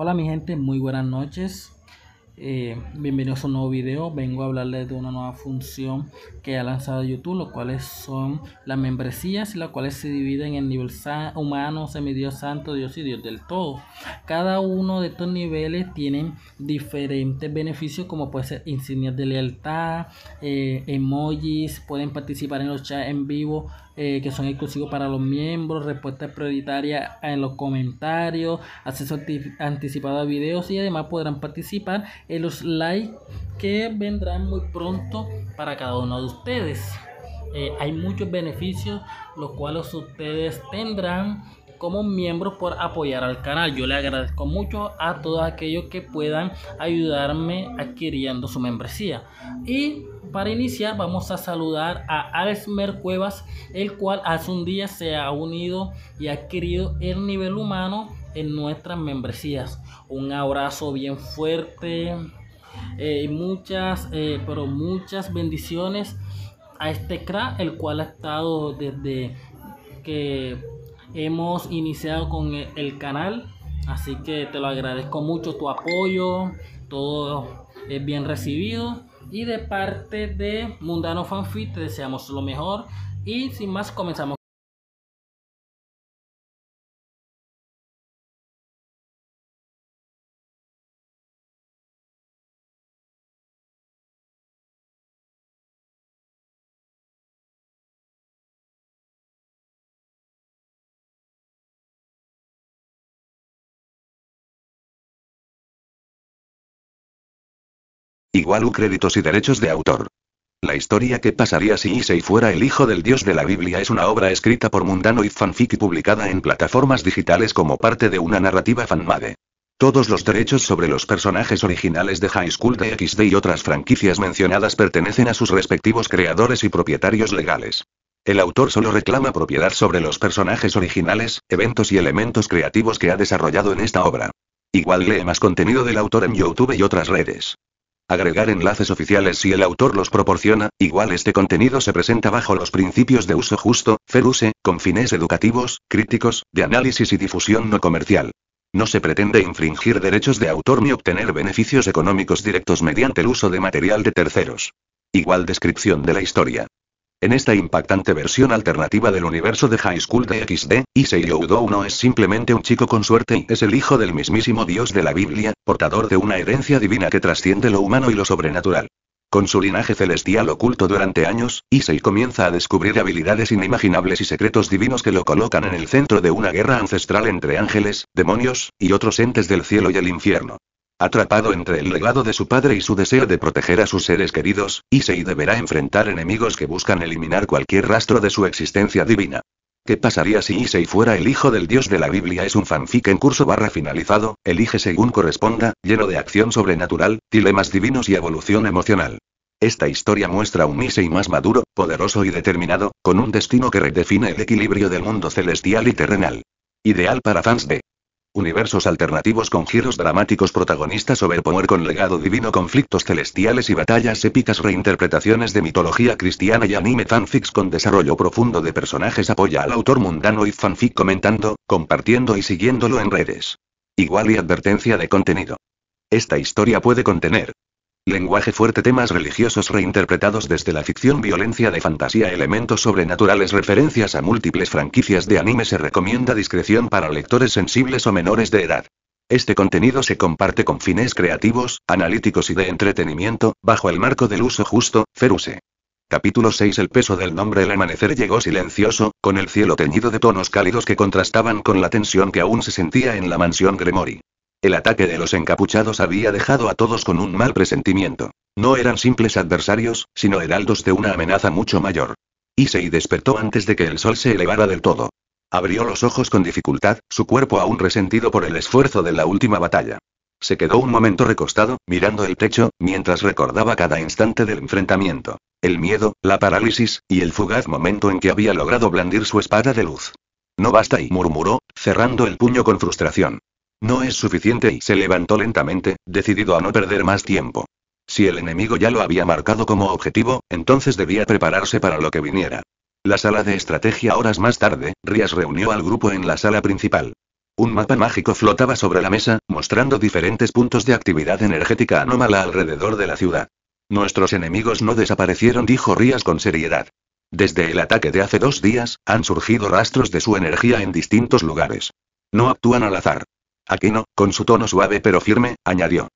Hola mi gente, muy buenas noches. Bienvenidos a un nuevo video. Vengo a hablarles de una nueva función que ha lanzado YouTube, los cuales son las membresías, las cuales se dividen en nivel humano, semidios, santo, Dios y Dios del todo. Cada uno de estos niveles tienen diferentes beneficios, como puede ser insignias de lealtad, emojis, pueden participar en los chats en vivo que son exclusivos para los miembros, respuestas prioritarias en los comentarios, acceso anticipado a videos y además podrán participar en los live que vendrán muy pronto para cada uno de ustedes. Hay muchos beneficios los cuales ustedes tendrán como miembros por apoyar al canal. Yo le agradezco mucho a todos aquellos que puedan ayudarme adquiriendo su membresía. Y para iniciar vamos a saludar a Alesmer Cuevas, el cual hace un día se ha unido y ha adquirido el nivel humano en nuestras membresías. Un abrazo bien fuerte, pero muchas bendiciones a este crack, el cual ha estado desde que hemos iniciado con el canal. Así que te lo agradezco mucho, tu apoyo, todo es bien recibido. Y de parte de Mundano Fanfic te deseamos lo mejor. Y sin más, comenzamos. Igual créditos y derechos de autor. La historia que pasaría si Issei fuera el hijo del dios de la Biblia es una obra escrita por Mundano y Fanfic y publicada en plataformas digitales como parte de una narrativa fanmade. Todos los derechos sobre los personajes originales de High School DxD y otras franquicias mencionadas pertenecen a sus respectivos creadores y propietarios legales. El autor solo reclama propiedad sobre los personajes originales, eventos y elementos creativos que ha desarrollado en esta obra. Igual lee más contenido del autor en YouTube y otras redes. Agregar enlaces oficiales si el autor los proporciona. Igual este contenido se presenta bajo los principios de uso justo, fair use, con fines educativos, críticos, de análisis y difusión no comercial. No se pretende infringir derechos de autor ni obtener beneficios económicos directos mediante el uso de material de terceros. Igual descripción de la historia. En esta impactante versión alternativa del universo de High School DxD, Issei Youdou no es simplemente un chico con suerte y es el hijo del mismísimo dios de la Biblia, portador de una herencia divina que trasciende lo humano y lo sobrenatural. Con su linaje celestial oculto durante años, Issei comienza a descubrir habilidades inimaginables y secretos divinos que lo colocan en el centro de una guerra ancestral entre ángeles, demonios, y otros entes del cielo y el infierno. Atrapado entre el legado de su padre y su deseo de proteger a sus seres queridos, Issei deberá enfrentar enemigos que buscan eliminar cualquier rastro de su existencia divina. ¿Qué pasaría si Issei fuera el hijo del dios de la Biblia? Es un fanfic en curso finalizado, elige según corresponda, lleno de acción sobrenatural, dilemas divinos y evolución emocional. Esta historia muestra un Issei más maduro, poderoso y determinado, con un destino que redefine el equilibrio del mundo celestial y terrenal. Ideal para fans de universos alternativos con giros dramáticos, protagonistas overpower con legado divino, conflictos celestiales y batallas épicas, reinterpretaciones de mitología cristiana y anime, fanfics con desarrollo profundo de personajes. Apoya al autor Mundano y Fanfic comentando, compartiendo y siguiéndolo en redes. Igual y advertencia de contenido. Esta historia puede contener lenguaje fuerte, temas religiosos reinterpretados desde la ficción, violencia de fantasía, elementos sobrenaturales, referencias a múltiples franquicias de anime. Se recomienda discreción para lectores sensibles o menores de edad. Este contenido se comparte con fines creativos, analíticos y de entretenimiento, bajo el marco del uso justo, fair use. Capítulo 6. El peso del nombre. El amanecer llegó silencioso, con el cielo teñido de tonos cálidos que contrastaban con la tensión que aún se sentía en la mansión Gremory. El ataque de los encapuchados había dejado a todos con un mal presentimiento. No eran simples adversarios, sino heraldos de una amenaza mucho mayor. Issei despertó antes de que el sol se elevara del todo. Abrió los ojos con dificultad, su cuerpo aún resentido por el esfuerzo de la última batalla. Se quedó un momento recostado, mirando el techo, mientras recordaba cada instante del enfrentamiento. El miedo, la parálisis, y el fugaz momento en que había logrado blandir su espada de luz. No basta, y murmuró, cerrando el puño con frustración. No es suficiente, y se levantó lentamente, decidido a no perder más tiempo. Si el enemigo ya lo había marcado como objetivo, entonces debía prepararse para lo que viniera. La sala de estrategia. Horas más tarde, Rias reunió al grupo en la sala principal. Un mapa mágico flotaba sobre la mesa, mostrando diferentes puntos de actividad energética anómala alrededor de la ciudad. Nuestros enemigos no desaparecieron, dijo Rías con seriedad. Desde el ataque de hace 2 días, han surgido rastros de su energía en distintos lugares. No actúan al azar. Aquino, con su tono suave pero firme, añadió.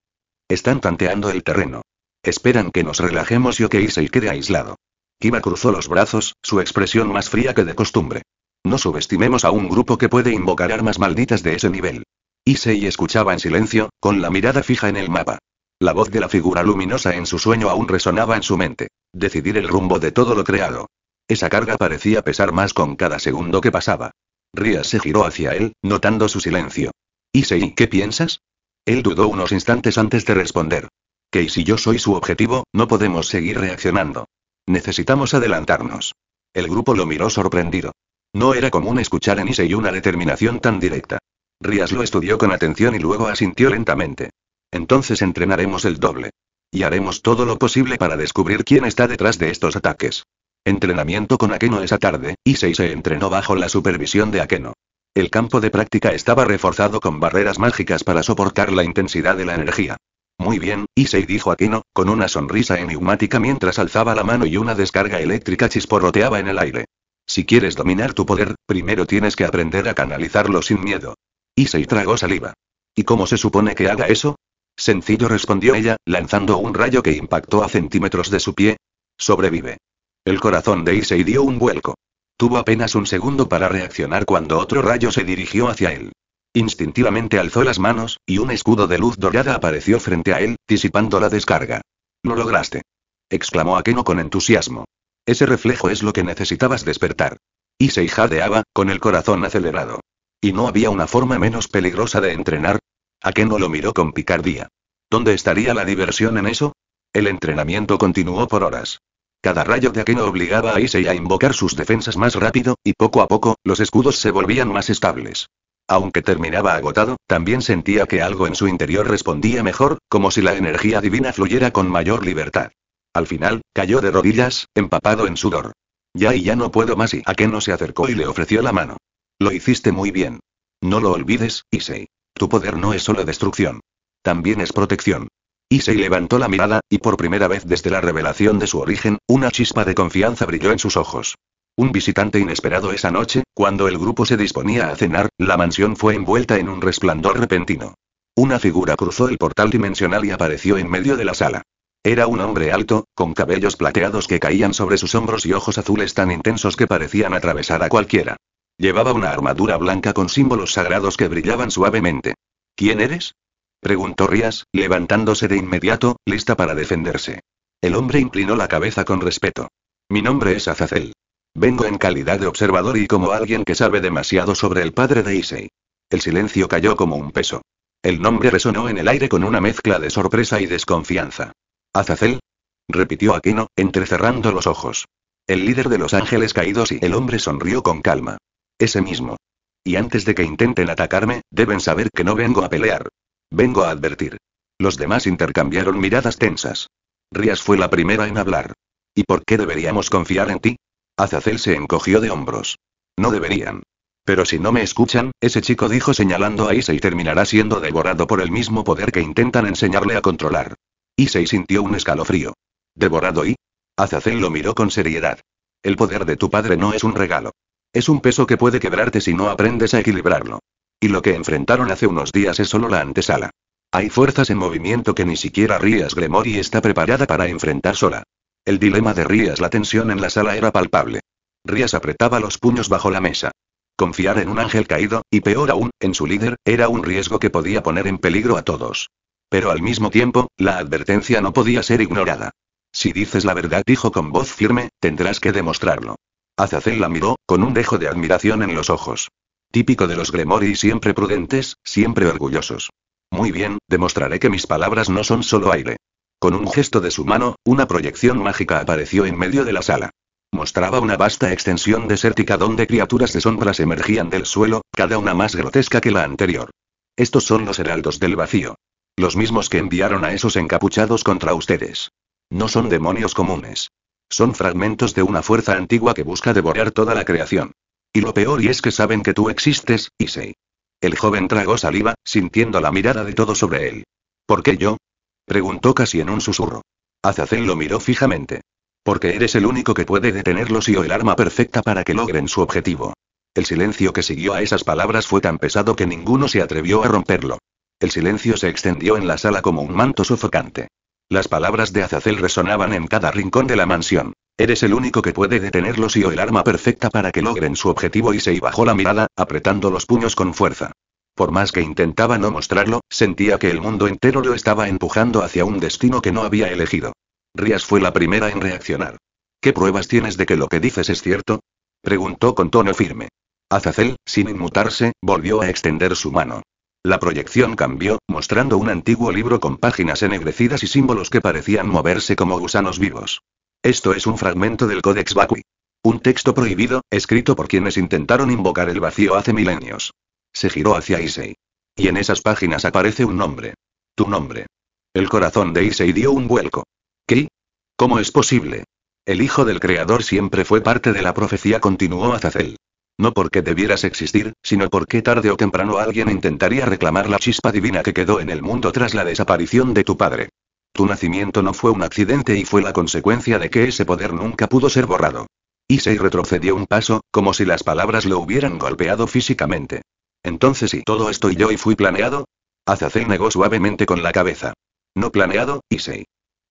Están tanteando el terreno. Esperan que nos relajemos y que Issei quede aislado. Kiba cruzó los brazos, su expresión más fría que de costumbre. No subestimemos a un grupo que puede invocar armas malditas de ese nivel. Issei escuchaba en silencio, con la mirada fija en el mapa. La voz de la figura luminosa en su sueño aún resonaba en su mente. Decidir el rumbo de todo lo creado. Esa carga parecía pesar más con cada segundo que pasaba. Rías se giró hacia él, notando su silencio. Issei, ¿qué piensas? Él dudó unos instantes antes de responder. Que si yo soy su objetivo, no podemos seguir reaccionando. Necesitamos adelantarnos. El grupo lo miró sorprendido. No era común escuchar en Issei una determinación tan directa. Rías lo estudió con atención y luego asintió lentamente. Entonces entrenaremos el doble. Y haremos todo lo posible para descubrir quién está detrás de estos ataques. Entrenamiento con Akeno esa tarde, Issei se entrenó bajo la supervisión de Akeno. El campo de práctica estaba reforzado con barreras mágicas para soportar la intensidad de la energía. Muy bien, Issei, dijo Akeno, con una sonrisa enigmática mientras alzaba la mano y una descarga eléctrica chisporroteaba en el aire. Si quieres dominar tu poder, primero tienes que aprender a canalizarlo sin miedo. Issei tragó saliva. ¿Y cómo se supone que haga eso? Sencillo, respondió ella, lanzando un rayo que impactó a centímetros de su pie. Sobrevive. El corazón de Issei dio un vuelco. Tuvo apenas un segundo para reaccionar cuando otro rayo se dirigió hacia él. Instintivamente alzó las manos, y un escudo de luz dorada apareció frente a él, disipando la descarga. Lo lograste. Exclamó Akeno con entusiasmo. Ese reflejo es lo que necesitabas despertar. Issei jadeaba, con el corazón acelerado. ¿Y no había una forma menos peligrosa de entrenar? Akeno lo miró con picardía. ¿Dónde estaría la diversión en eso? El entrenamiento continuó por horas. Cada rayo de Akeno obligaba a Issei a invocar sus defensas más rápido, y poco a poco, los escudos se volvían más estables. Aunque terminaba agotado, también sentía que algo en su interior respondía mejor, como si la energía divina fluyera con mayor libertad. Al final, cayó de rodillas, empapado en sudor. Ya no puedo más, y Akeno se acercó y le ofreció la mano. Lo hiciste muy bien. No lo olvides, Issei. Tu poder no es solo destrucción. También es protección. Issei levantó la mirada, y por primera vez desde la revelación de su origen, una chispa de confianza brilló en sus ojos. Un visitante inesperado esa noche, cuando el grupo se disponía a cenar, la mansión fue envuelta en un resplandor repentino. Una figura cruzó el portal dimensional y apareció en medio de la sala. Era un hombre alto, con cabellos plateados que caían sobre sus hombros y ojos azules tan intensos que parecían atravesar a cualquiera. Llevaba una armadura blanca con símbolos sagrados que brillaban suavemente. ¿Quién eres? Preguntó Rías, levantándose de inmediato, lista para defenderse. El hombre inclinó la cabeza con respeto. Mi nombre es Azazel. Vengo en calidad de observador y como alguien que sabe demasiado sobre el padre de Issei. El silencio cayó como un peso. El nombre resonó en el aire con una mezcla de sorpresa y desconfianza. ¿Azazel? Repitió Akeno, entrecerrando los ojos. El líder de los ángeles caídos, y el hombre sonrió con calma. Ese mismo. Y antes de que intenten atacarme, deben saber que no vengo a pelear. Vengo a advertir. Los demás intercambiaron miradas tensas. Rías fue la primera en hablar. ¿Y por qué deberíamos confiar en ti? Azazel se encogió de hombros. No deberían. Pero si no me escuchan, ese chico, dijo señalando a Issei, terminará siendo devorado por el mismo poder que intentan enseñarle a controlar. Issei sintió un escalofrío. ¿Devorado? Y Azazel lo miró con seriedad. El poder de tu padre no es un regalo. Es un peso que puede quebrarte si no aprendes a equilibrarlo. Y lo que enfrentaron hace unos días es solo la antesala. Hay fuerzas en movimiento que ni siquiera Rías Gremory está preparada para enfrentar sola. El dilema de Rías, la tensión en la sala era palpable. Rías apretaba los puños bajo la mesa. Confiar en un ángel caído, y peor aún, en su líder, era un riesgo que podía poner en peligro a todos. Pero al mismo tiempo, la advertencia no podía ser ignorada. Si dices la verdad, dijo con voz firme, tendrás que demostrarlo. Azazel la miró, con un dejo de admiración en los ojos. Típico de los Gremory, siempre prudentes, siempre orgullosos. Muy bien, demostraré que mis palabras no son solo aire. Con un gesto de su mano, una proyección mágica apareció en medio de la sala. Mostraba una vasta extensión desértica donde criaturas de sombras emergían del suelo, cada una más grotesca que la anterior. Estos son los heraldos del vacío. Los mismos que enviaron a esos encapuchados contra ustedes. No son demonios comunes. Son fragmentos de una fuerza antigua que busca devorar toda la creación. Y lo peor y es que saben que tú existes, Issei. El joven tragó saliva, sintiendo la mirada de todos sobre él. ¿Por qué yo? Preguntó casi en un susurro. Azazel lo miró fijamente. Porque eres el único que puede detenerlos y o el arma perfecta para que logren su objetivo. El silencio que siguió a esas palabras fue tan pesado que ninguno se atrevió a romperlo. El silencio se extendió en la sala como un manto sofocante. Las palabras de Azazel resonaban en cada rincón de la mansión. Eres el único que puede detenerlos y o el arma perfecta para que logren su objetivo. Issei bajó la mirada, apretando los puños con fuerza. Por más que intentaba no mostrarlo, sentía que el mundo entero lo estaba empujando hacia un destino que no había elegido. Rías fue la primera en reaccionar. ¿Qué pruebas tienes de que lo que dices es cierto? Preguntó con tono firme. Azazel, sin inmutarse, volvió a extender su mano. La proyección cambió, mostrando un antiguo libro con páginas ennegrecidas y símbolos que parecían moverse como gusanos vivos. Esto es un fragmento del Codex Vacui. Un texto prohibido, escrito por quienes intentaron invocar el vacío hace milenios. Se giró hacia Issei. Y en esas páginas aparece un nombre. Tu nombre. El corazón de Issei dio un vuelco. ¿Qué? ¿Cómo es posible? El hijo del creador siempre fue parte de la profecía, continuó Azazel. No porque debieras existir, sino porque tarde o temprano alguien intentaría reclamar la chispa divina que quedó en el mundo tras la desaparición de tu padre. Tu nacimiento no fue un accidente y fue la consecuencia de que ese poder nunca pudo ser borrado. Issei retrocedió un paso, como si las palabras lo hubieran golpeado físicamente. Entonces, ¿y todo esto y yo y fui planeado? Azazel negó suavemente con la cabeza. No planeado, Issei.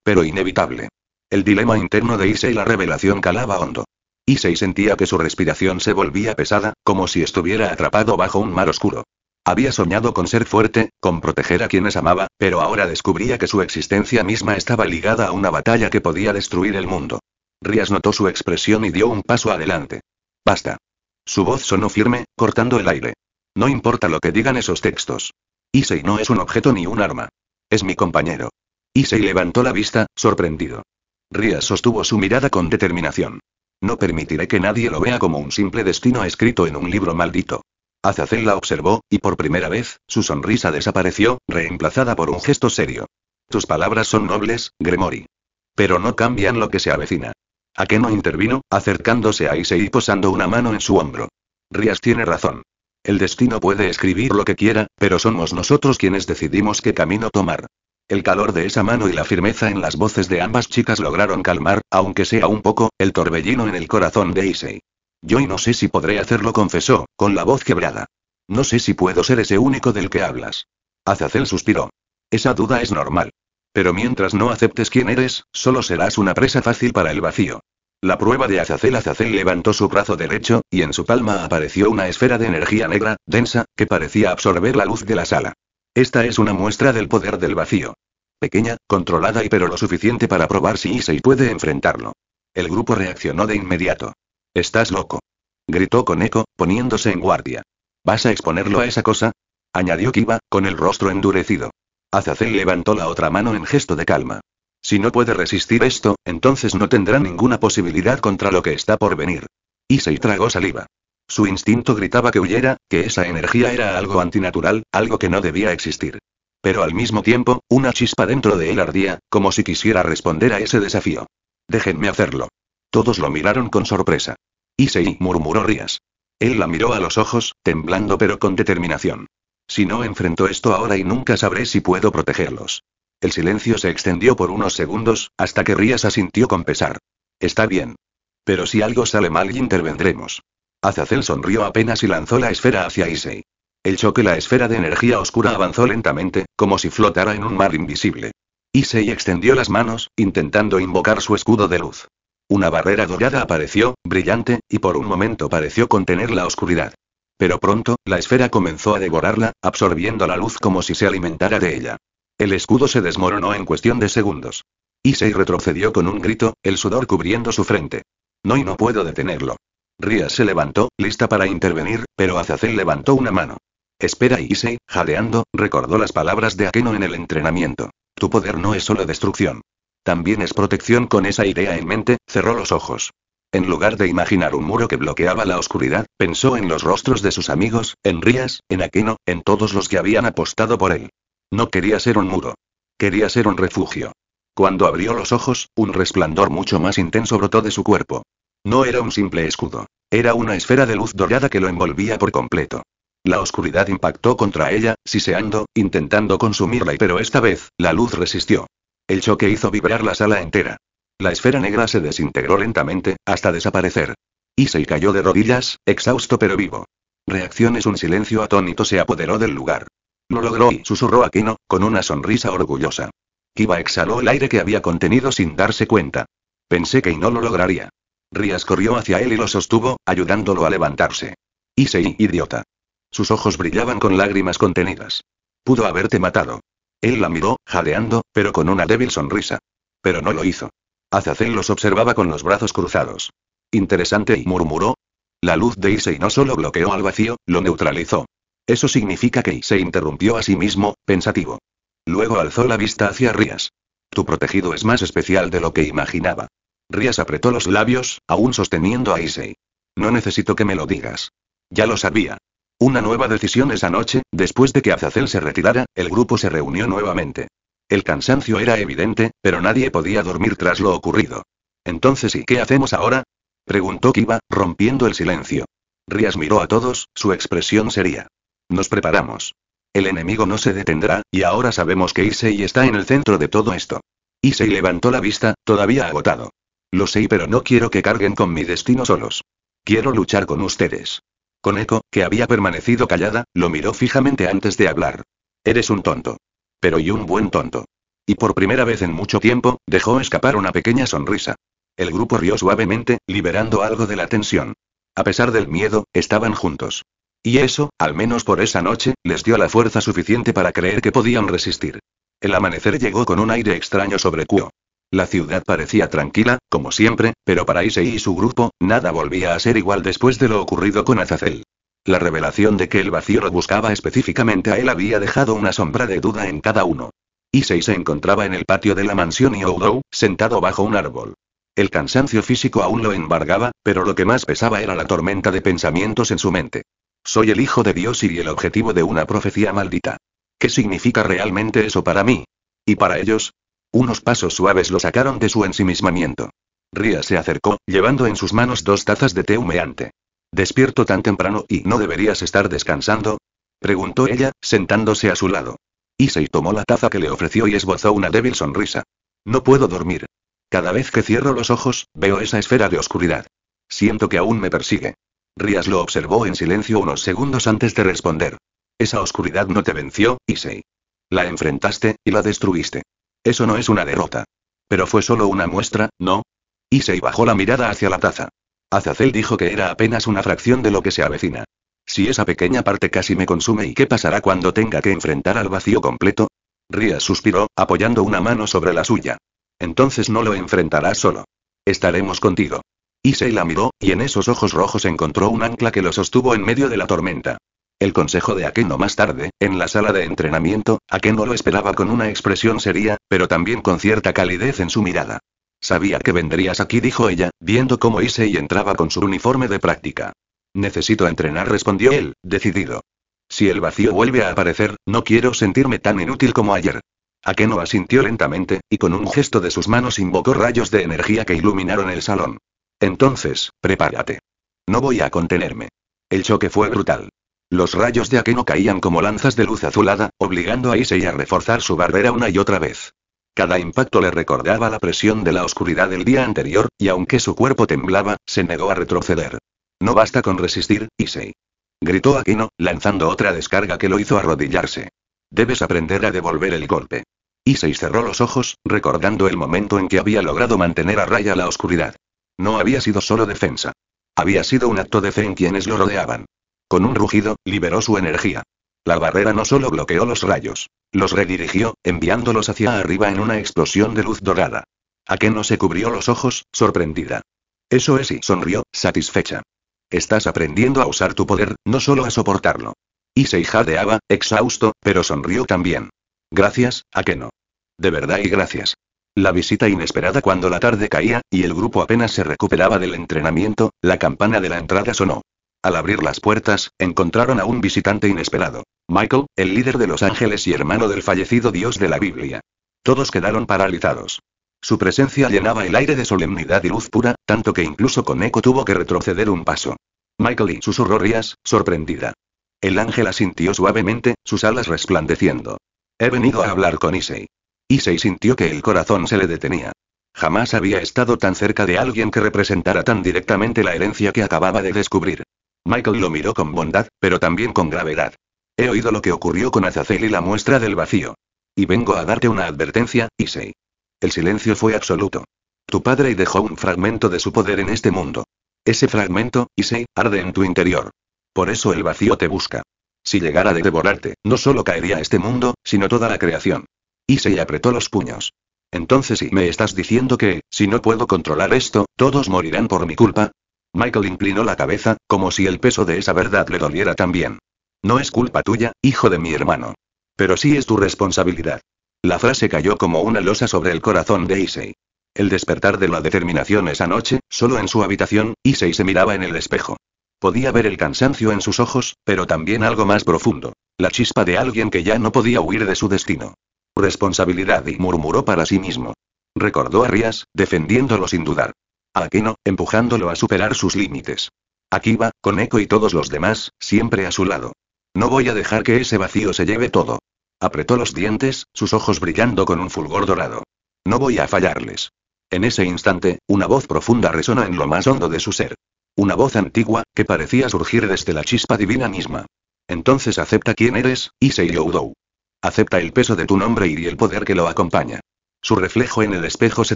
Pero inevitable. El dilema interno de Issei, la revelación calaba hondo. Issei sentía que su respiración se volvía pesada, como si estuviera atrapado bajo un mar oscuro. Había soñado con ser fuerte, con proteger a quienes amaba, pero ahora descubría que su existencia misma estaba ligada a una batalla que podía destruir el mundo. Rías notó su expresión y dio un paso adelante. Basta. Su voz sonó firme, cortando el aire. No importa lo que digan esos textos. Issei no es un objeto ni un arma. Es mi compañero. Issei levantó la vista, sorprendido. Rías sostuvo su mirada con determinación. No permitiré que nadie lo vea como un simple destino escrito en un libro maldito. Azazel la observó, y por primera vez, su sonrisa desapareció, reemplazada por un gesto serio. Tus palabras son nobles, Gremory. Pero no cambian lo que se avecina. Akeno intervino, acercándose a Issei y posando una mano en su hombro. Rías tiene razón. El destino puede escribir lo que quiera, pero somos nosotros quienes decidimos qué camino tomar. El calor de esa mano y la firmeza en las voces de ambas chicas lograron calmar, aunque sea un poco, el torbellino en el corazón de Issei. Yo y no sé si podré hacerlo, confesó, con la voz quebrada. No sé si puedo ser ese único del que hablas. Azazel suspiró. Esa duda es normal. Pero mientras no aceptes quién eres, solo serás una presa fácil para el vacío. La prueba de Azazel. Azazel levantó su brazo derecho, y en su palma apareció una esfera de energía negra, densa, que parecía absorber la luz de la sala. Esta es una muestra del poder del vacío. Pequeña, controlada y pero lo suficiente para probar si Issei puede enfrentarlo. El grupo reaccionó de inmediato. «Estás loco», gritó con eco, poniéndose en guardia. «¿Vas a exponerlo a esa cosa?», añadió Kiba, con el rostro endurecido. Azazel levantó la otra mano en gesto de calma. «Si no puede resistir esto, entonces no tendrá ninguna posibilidad contra lo que está por venir». Issei tragó saliva. Su instinto gritaba que huyera, que esa energía era algo antinatural, algo que no debía existir. Pero al mismo tiempo, una chispa dentro de él ardía, como si quisiera responder a ese desafío. «Déjenme hacerlo». Todos lo miraron con sorpresa. «Issei», murmuró Rías. Él la miró a los ojos, temblando pero con determinación. «Si no enfrento esto ahora y nunca sabré si puedo protegerlos». El silencio se extendió por unos segundos, hasta que Rías asintió con pesar. «Está bien. Pero si algo sale mal, intervendremos». Azazel sonrió apenas y lanzó la esfera hacia Issei. El choque, la esfera de energía oscura avanzó lentamente, como si flotara en un mar invisible. Issei extendió las manos, intentando invocar su escudo de luz. Una barrera dorada apareció, brillante, y por un momento pareció contener la oscuridad. Pero pronto, la esfera comenzó a devorarla, absorbiendo la luz como si se alimentara de ella. El escudo se desmoronó en cuestión de segundos. Issei retrocedió con un grito, el sudor cubriendo su frente. «No, y no puedo detenerlo». Rías se levantó, lista para intervenir, pero Azazel levantó una mano. «Espera», Issei, jadeando, recordó las palabras de Akeno en el entrenamiento. «Tu poder no es solo destrucción. También es protección». Con esa idea en mente, cerró los ojos. En lugar de imaginar un muro que bloqueaba la oscuridad, pensó en los rostros de sus amigos, en Rías, en Akeno, en todos los que habían apostado por él. No quería ser un muro. Quería ser un refugio. Cuando abrió los ojos, un resplandor mucho más intenso brotó de su cuerpo. No era un simple escudo. Era una esfera de luz dorada que lo envolvía por completo. La oscuridad impactó contra ella, siseando, intentando consumirla, pero esta vez, la luz resistió. El choque hizo vibrar la sala entera. La esfera negra se desintegró lentamente, hasta desaparecer. Issei cayó de rodillas, exhausto pero vivo. Reacciones. Un silencio atónito se apoderó del lugar. Lo logró, y susurró Akeno, con una sonrisa orgullosa. Kiba exhaló el aire que había contenido sin darse cuenta. Pensé que no lo lograría. Rias corrió hacia él y lo sostuvo, ayudándolo a levantarse. Issei, idiota. Sus ojos brillaban con lágrimas contenidas. Pudo haberte matado. Él la miró, jadeando, pero con una débil sonrisa. Pero no lo hizo. Azazel los observaba con los brazos cruzados. Interesante, y murmuró. La luz de Issei no solo bloqueó al vacío, lo neutralizó. Eso significa que se interrumpió a sí mismo, pensativo. Luego alzó la vista hacia Rias. Tu protegido es más especial de lo que imaginaba. Rias apretó los labios, aún sosteniendo a Issei. No necesito que me lo digas. Ya lo sabía. Una nueva decisión esa noche, después de que Azazel se retirara, el grupo se reunió nuevamente. El cansancio era evidente, pero nadie podía dormir tras lo ocurrido. Entonces, ¿y qué hacemos ahora?, preguntó Kiba, rompiendo el silencio. Rias miró a todos, su expresión seria. Nos preparamos. El enemigo no se detendrá, y ahora sabemos que Issei está en el centro de todo esto. Issei levantó la vista, todavía agotado. Lo sé, pero no quiero que carguen con mi destino solos. Quiero luchar con ustedes. Koneko, que había permanecido callada, lo miró fijamente antes de hablar. Eres un tonto. Pero y un buen tonto. Y por primera vez en mucho tiempo, dejó escapar una pequeña sonrisa. El grupo rió suavemente, liberando algo de la tensión. A pesar del miedo, estaban juntos. Y eso, al menos por esa noche, les dio la fuerza suficiente para creer que podían resistir. El amanecer llegó con un aire extraño sobre Kuo. La ciudad parecía tranquila, como siempre, pero para Issei y su grupo, nada volvía a ser igual después de lo ocurrido con Azazel. La revelación de que el vacío lo buscaba específicamente a él había dejado una sombra de duda en cada uno. Issei se encontraba en el patio de la mansión Youdou, sentado bajo un árbol. El cansancio físico aún lo embargaba, pero lo que más pesaba era la tormenta de pensamientos en su mente. Soy el hijo de Dios y el objetivo de una profecía maldita. ¿Qué significa realmente eso para mí? ¿Y para ellos? Unos pasos suaves lo sacaron de su ensimismamiento. Rias se acercó, llevando en sus manos 2 tazas de té humeante. ¿Despierto tan temprano y no deberías estar descansando?, preguntó ella, sentándose a su lado. Issei tomó la taza que le ofreció y esbozó una débil sonrisa. No puedo dormir. Cada vez que cierro los ojos, veo esa esfera de oscuridad. Siento que aún me persigue. Rias lo observó en silencio unos segundos antes de responder. Esa oscuridad no te venció, Issei. La enfrentaste, y la destruiste. Eso no es una derrota. Pero fue solo una muestra, ¿no? Issei bajó la mirada hacia la taza. Azazel dijo que era apenas una fracción de lo que se avecina. Si esa pequeña parte casi me consume, ¿y qué pasará cuando tenga que enfrentar al vacío completo? Rias suspiró, apoyando una mano sobre la suya. Entonces no lo enfrentarás solo. Estaremos contigo. Issei la miró, y en esos ojos rojos encontró un ancla que lo sostuvo en medio de la tormenta. El consejo de Akeno más tarde, en la sala de entrenamiento, Akeno lo esperaba con una expresión seria, pero también con cierta calidez en su mirada. Sabía que vendrías aquí, dijo ella, viendo cómo Issei entraba con su uniforme de práctica. Necesito entrenar, respondió él, decidido. Si el vacío vuelve a aparecer, no quiero sentirme tan inútil como ayer. Akeno asintió lentamente, y con un gesto de sus manos invocó rayos de energía que iluminaron el salón. Entonces, prepárate. No voy a contenerme. El choque fue brutal. Los rayos de Akeno caían como lanzas de luz azulada, obligando a Issei a reforzar su barrera una y otra vez. Cada impacto le recordaba la presión de la oscuridad del día anterior, y aunque su cuerpo temblaba, se negó a retroceder. No basta con resistir, Issei. Gritó Akeno, lanzando otra descarga que lo hizo arrodillarse. Debes aprender a devolver el golpe. Issei cerró los ojos, recordando el momento en que había logrado mantener a raya la oscuridad. No había sido solo defensa. Había sido un acto de fe en quienes lo rodeaban. Con un rugido, liberó su energía. La barrera no solo bloqueó los rayos, los redirigió, enviándolos hacia arriba en una explosión de luz dorada. Akeno se cubrió los ojos, sorprendida. Eso es, y sonrió, satisfecha. Estás aprendiendo a usar tu poder, no solo a soportarlo. Issei jadeaba, exhausto, pero sonrió también. Gracias, Akeno. De verdad y gracias. La visita inesperada cuando la tarde caía, y el grupo apenas se recuperaba del entrenamiento, la campana de la entrada sonó. Al abrir las puertas, encontraron a un visitante inesperado. Michael, el líder de los ángeles y hermano del fallecido dios de la Biblia. Todos quedaron paralizados. Su presencia llenaba el aire de solemnidad y luz pura, tanto que incluso Koneko tuvo que retroceder un paso. Michael, y susurró Rias, sorprendida. El ángel asintió suavemente, sus alas resplandeciendo. He venido a hablar con Issei. Issei sintió que el corazón se le detenía. Jamás había estado tan cerca de alguien que representara tan directamente la herencia que acababa de descubrir. Michael lo miró con bondad, pero también con gravedad. He oído lo que ocurrió con Azazel y la muestra del vacío. Y vengo a darte una advertencia, Issei. El silencio fue absoluto. Tu padre dejó un fragmento de su poder en este mundo. Ese fragmento, Issei, arde en tu interior. Por eso el vacío te busca. Si llegara de devorarte, no solo caería este mundo, sino toda la creación. Issei apretó los puños. Entonces, ¿sí me estás diciendo que, si no puedo controlar esto, todos morirán por mi culpa? Michael inclinó la cabeza, como si el peso de esa verdad le doliera también. No es culpa tuya, hijo de mi hermano. Pero sí es tu responsabilidad. La frase cayó como una losa sobre el corazón de Issei. El despertar de la determinación esa noche, solo en su habitación, Issei se miraba en el espejo. Podía ver el cansancio en sus ojos, pero también algo más profundo. La chispa de alguien que ya no podía huir de su destino. Responsabilidad, y murmuró para sí mismo. Recordó a Rías, defendiéndolo sin dudar. A Akeno, empujándolo a superar sus límites. A Kiba, con Echo y todos los demás, siempre a su lado. No voy a dejar que ese vacío se lleve todo. Apretó los dientes, sus ojos brillando con un fulgor dorado. No voy a fallarles. En ese instante, una voz profunda resonó en lo más hondo de su ser. Una voz antigua, que parecía surgir desde la chispa divina misma. Entonces acepta quién eres, Issei Oudou. Acepta el peso de tu nombre y el poder que lo acompaña. Su reflejo en el espejo se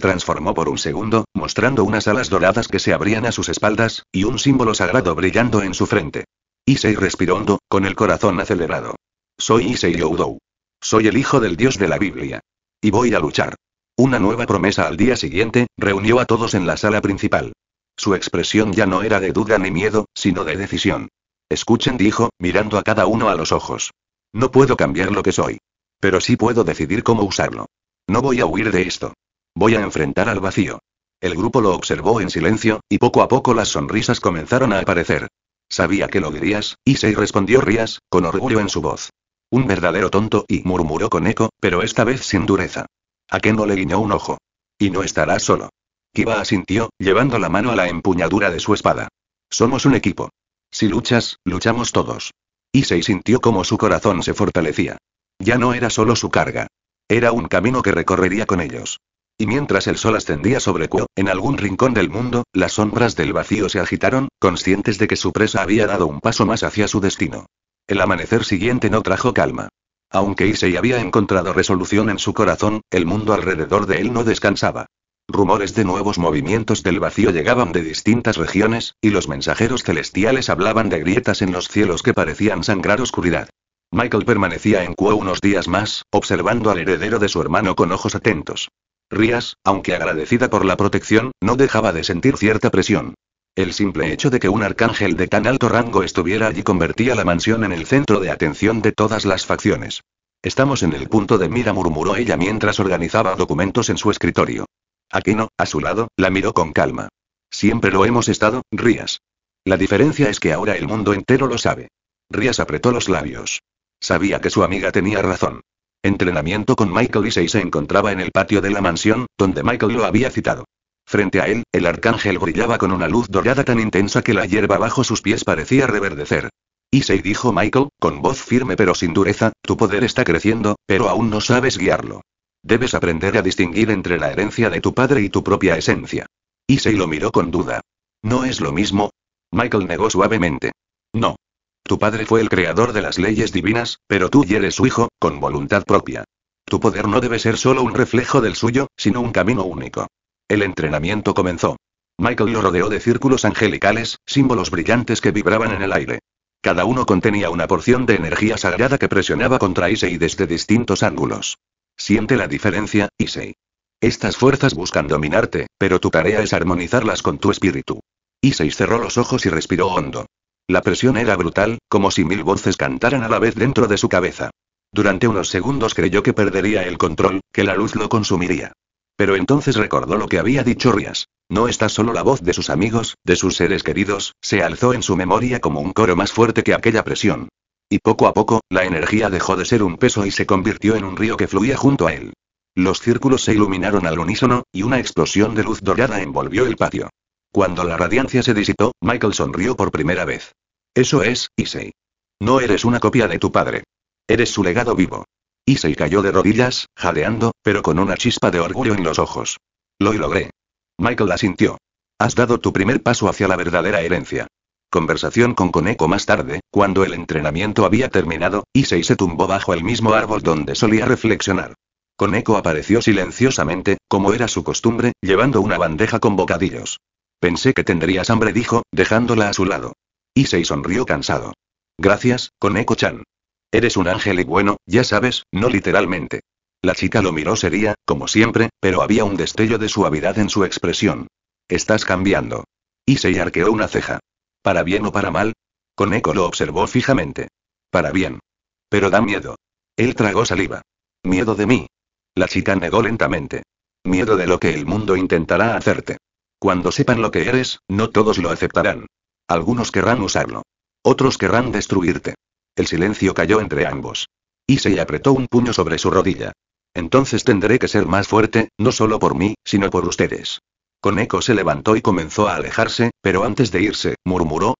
transformó por un segundo, mostrando unas alas doradas que se abrían a sus espaldas, y un símbolo sagrado brillando en su frente. Issei respiró hondo, con el corazón acelerado. Soy Issei Oudou. Soy el hijo del dios de la Biblia. Y voy a luchar. Una nueva promesa al día siguiente, reunió a todos en la sala principal. Su expresión ya no era de duda ni miedo, sino de decisión. Escuchen, dijo, mirando a cada uno a los ojos. No puedo cambiar lo que soy. Pero sí puedo decidir cómo usarlo. No voy a huir de esto. Voy a enfrentar al vacío. El grupo lo observó en silencio, y poco a poco las sonrisas comenzaron a aparecer. Sabía que lo dirías, Issei respondió Rías, con orgullo en su voz. Un verdadero tonto, y murmuró con eco, pero esta vez sin dureza. Akeno le guiñó un ojo. Y no estará solo. Kiba asintió, llevando la mano a la empuñadura de su espada. Somos un equipo. Si luchas, luchamos todos. Issei sintió como su corazón se fortalecía. Ya no era solo su carga. Era un camino que recorrería con ellos. Y mientras el sol ascendía sobre Kuo, en algún rincón del mundo, las sombras del vacío se agitaron, conscientes de que su presa había dado un paso más hacia su destino. El amanecer siguiente no trajo calma. Aunque Issei había encontrado resolución en su corazón, el mundo alrededor de él no descansaba. Rumores de nuevos movimientos del vacío llegaban de distintas regiones, y los mensajeros celestiales hablaban de grietas en los cielos que parecían sangrar oscuridad. Michael permanecía en Kuo unos días más, observando al heredero de su hermano con ojos atentos. Rías, aunque agradecida por la protección, no dejaba de sentir cierta presión. El simple hecho de que un arcángel de tan alto rango estuviera allí convertía la mansión en el centro de atención de todas las facciones. Estamos en el punto de mira, murmuró ella mientras organizaba documentos en su escritorio. Akeno, a su lado, la miró con calma. Siempre lo hemos estado, Rías. La diferencia es que ahora el mundo entero lo sabe. Rías apretó los labios. Sabía que su amiga tenía razón. Entrenamiento con Michael Issei se encontraba en el patio de la mansión, donde Michael lo había citado. Frente a él, el arcángel brillaba con una luz dorada tan intensa que la hierba bajo sus pies parecía reverdecer. Issei, dijo Michael, con voz firme pero sin dureza, tu poder está creciendo, pero aún no sabes guiarlo. Debes aprender a distinguir entre la herencia de tu padre y tu propia esencia. Issei lo miró con duda. ¿No es lo mismo? Michael negó suavemente. No. Tu padre fue el creador de las leyes divinas, pero tú eres su hijo, con voluntad propia. Tu poder no debe ser solo un reflejo del suyo, sino un camino único. El entrenamiento comenzó. Michael lo rodeó de círculos angelicales, símbolos brillantes que vibraban en el aire. Cada uno contenía una porción de energía sagrada que presionaba contra Issei desde distintos ángulos. Siente la diferencia, Issei. Estas fuerzas buscan dominarte, pero tu tarea es armonizarlas con tu espíritu. Issei cerró los ojos y respiró hondo. La presión era brutal, como si 1000 voces cantaran a la vez dentro de su cabeza. Durante unos segundos creyó que perdería el control, que la luz lo consumiría. Pero entonces recordó lo que había dicho Rías. No está solo la voz de sus amigos, de sus seres queridos, se alzó en su memoria como un coro más fuerte que aquella presión. Y poco a poco, la energía dejó de ser un peso y se convirtió en un río que fluía junto a él. Los círculos se iluminaron al unísono, y una explosión de luz dorada envolvió el patio. Cuando la radiancia se disipó, Michael sonrió por primera vez. Eso es, Issei. No eres una copia de tu padre. Eres su legado vivo. Issei cayó de rodillas, jadeando, pero con una chispa de orgullo en los ojos. Lo logré. Michael asintió. Has dado tu primer paso hacia la verdadera herencia. Conversación con Koneko más tarde, cuando el entrenamiento había terminado, Issei se tumbó bajo el mismo árbol donde solía reflexionar. Koneko apareció silenciosamente, como era su costumbre, llevando una bandeja con bocadillos. Pensé que tendrías hambre, dijo, dejándola a su lado. Issei sonrió cansado. Gracias, Koneko-chan. Eres un ángel y bueno, ya sabes, no literalmente. La chica lo miró seria, como siempre, pero había un destello de suavidad en su expresión. Estás cambiando. Issei arqueó una ceja. ¿Para bien o para mal? Koneko lo observó fijamente. Para bien. Pero da miedo. Él tragó saliva. Miedo de mí. La chica negó lentamente. Miedo de lo que el mundo intentará hacerte. Cuando sepan lo que eres, no todos lo aceptarán. Algunos querrán usarlo. Otros querrán destruirte. El silencio cayó entre ambos. Issei apretó un puño sobre su rodilla. Entonces tendré que ser más fuerte, no solo por mí, sino por ustedes. Koneko se levantó y comenzó a alejarse, pero antes de irse, murmuró.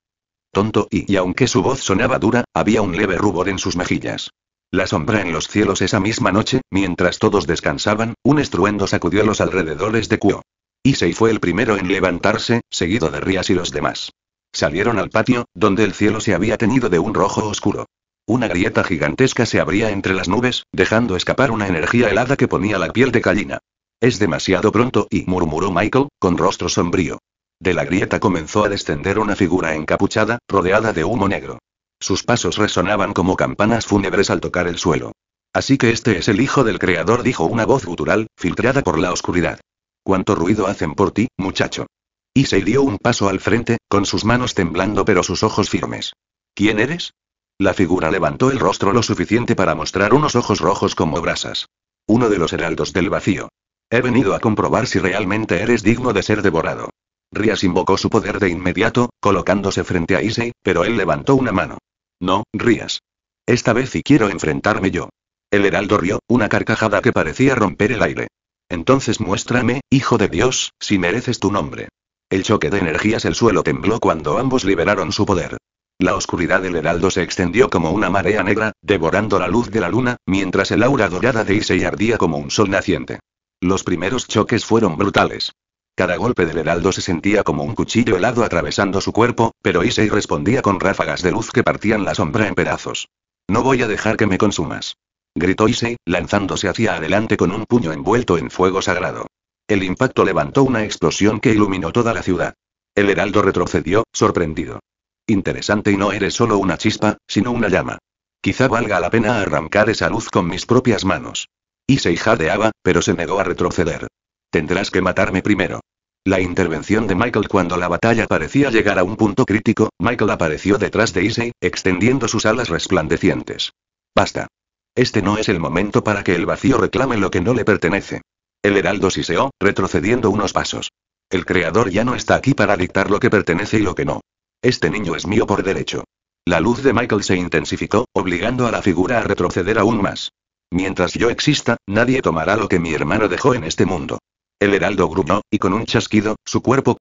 Tonto, y aunque su voz sonaba dura, había un leve rubor en sus mejillas. La sombra en los cielos esa misma noche, mientras todos descansaban, un estruendo sacudió los alrededores de Kuo. Issei fue el primero en levantarse, seguido de Rias y los demás. Salieron al patio, donde el cielo se había teñido de un rojo oscuro. Una grieta gigantesca se abría entre las nubes, dejando escapar una energía helada que ponía la piel de gallina. Es demasiado pronto, murmuró Michael, con rostro sombrío. De la grieta comenzó a descender una figura encapuchada, rodeada de humo negro. Sus pasos resonaban como campanas fúnebres al tocar el suelo. Así que este es el hijo del creador, dijo una voz gutural, filtrada por la oscuridad. ¿Cuánto ruido hacen por ti, muchacho? Issei dio un paso al frente, con sus manos temblando pero sus ojos firmes. ¿Quién eres? La figura levantó el rostro lo suficiente para mostrar unos ojos rojos como brasas. Uno de los heraldos del vacío. He venido a comprobar si realmente eres digno de ser devorado. Rias invocó su poder de inmediato, colocándose frente a Issei, pero él levantó una mano. No, Rias. Esta vez sí quiero enfrentarme yo. El heraldo rió, una carcajada que parecía romper el aire. Entonces muéstrame, hijo de Dios, si mereces tu nombre. El choque de energías, el suelo tembló cuando ambos liberaron su poder. La oscuridad del heraldo se extendió como una marea negra, devorando la luz de la luna, mientras el aura dorada de Issei ardía como un sol naciente. Los primeros choques fueron brutales. Cada golpe del heraldo se sentía como un cuchillo helado atravesando su cuerpo, pero Issei respondía con ráfagas de luz que partían la sombra en pedazos. No voy a dejar que me consumas. Gritó Issei, lanzándose hacia adelante con un puño envuelto en fuego sagrado. El impacto levantó una explosión que iluminó toda la ciudad. El heraldo retrocedió, sorprendido. Interesante, y no eres solo una chispa, sino una llama. Quizá valga la pena arrancar esa luz con mis propias manos. Issei jadeaba, pero se negó a retroceder. Tendrás que matarme primero. La intervención de Michael cuando la batalla parecía llegar a un punto crítico, Michael apareció detrás de Issei, extendiendo sus alas resplandecientes. Basta. Este no es el momento para que el vacío reclame lo que no le pertenece. El heraldo siseó, retrocediendo unos pasos. El creador ya no está aquí para dictar lo que pertenece y lo que no. Este niño es mío por derecho. La luz de Michael se intensificó, obligando a la figura a retroceder aún más. Mientras yo exista, nadie tomará lo que mi hermano dejó en este mundo. El heraldo gruñó, y con un chasquido, su cuerpo